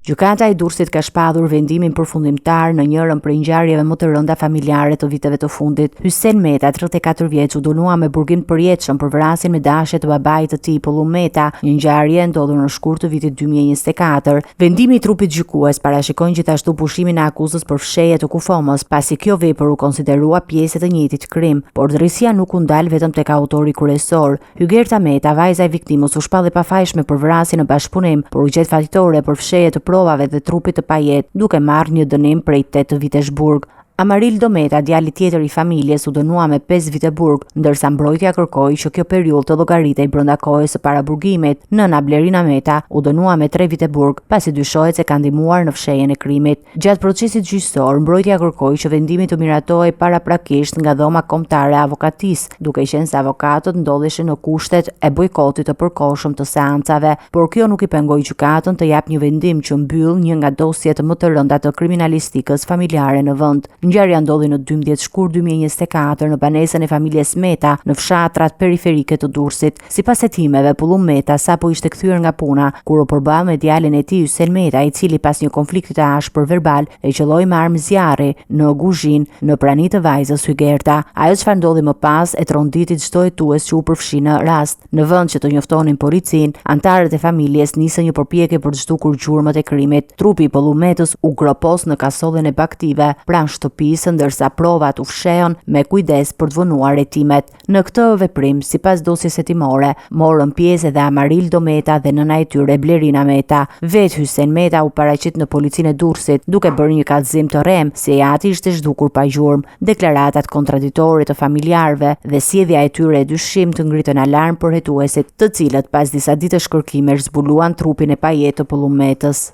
Gjykata e Durrësit ka shpallur vendimin përfundimtar në njërin prej ngjarjeve më të rënda familjare të viteve të fundit. Hysen Meta, 34 vjeç, u dënua me burgim të përjetshëm për vrasjen me dashje të babait të tij, Pullum Meta, një ngjarje ndodhur në shkurt të vitit 2024. Vendimi i trupit gjykues parashikon gjithashtu pushimin e akuzës për fshehje të kufomës, pasi kjo vepër u konsiderua pjesë e të njëjtit krim, por drejtësia nuk u ndal vetëm tek autori kryesor. Hygerta Meta, vajza e viktimës, u shpall e pafajshme për vrasje në bashkëpunim, por u gjet fajtore për fshehje të provave dhe trupit të pajet, duke marrë një dënim prej 8 vitesh burg. Amarildo Meta, djali tjetër i familjes, u dënua me 5 vite burg, ndërsa mbrojtja kërkoi që kjo periudhë të llogaritej brenda kohës së paraburgimit. Nëna Blerina Meta u dënua me 3 vite burg, pasi dyshohet se ka ndihmuar në fshehjen e krimit. Gjatë procesit gjyqësor, mbrojtja kërkoi që vendimi të miratohej paraprakisht nga dhoma kombëtare e avokatisë, duke qenë se avokatët ndodheshin në kushtet e bojkotit të përkohshëm të seancave, por kjo nuk i pengoi gjykatën të japë një vendim që mbyll një nga dosjet më të rënda të kriminalistikës familjare në vend. Ngjarja ndodhi në 12 shkurt 2024 në banesën e familjes Meta në fshatrat periferike të Durrësit. Sipas hetimeve, Pullum Meta sapo ishte kthyer nga puna kur u përball me djalin e tij Hysen Meta, i cili pas një konflikti të ashpër verbal e qelloi me armë zjarri në kuzhinë në prani të vajzës Hygerta. Ajo çfarë ndodhi më pas e tronditi çdo hetues që u përfshi në rast. Në vend që të njoftonin policinë, anëtarët e familjes nisën një përpjekje për të zhdukur gjurmët e krimit. Trupi i Pullum Metës u gropos në kasollën e baktive pranë shtëpisë, ndërsa provat u fshehën me kujdes për të vonuar hetimet. Në këtë veprim, sipas dosjes hetimore, morën pjesë edhe Amarildo Meta dhe nëna e tyre Blerina Meta. Vetë Hysen Meta u paraqit në policinë e Durrësit, duke bërë një kallëzim të rrem se ati ishte zhdukur pa gjurmë. Deklaratat kontraditore të familjarëve dhe sjellja e tyre e dyshim të ngritën alarm për hetuesit, të cilët pas disa ditësh kërkimesh zbuluan trupin e pajetë të Pullum Metës.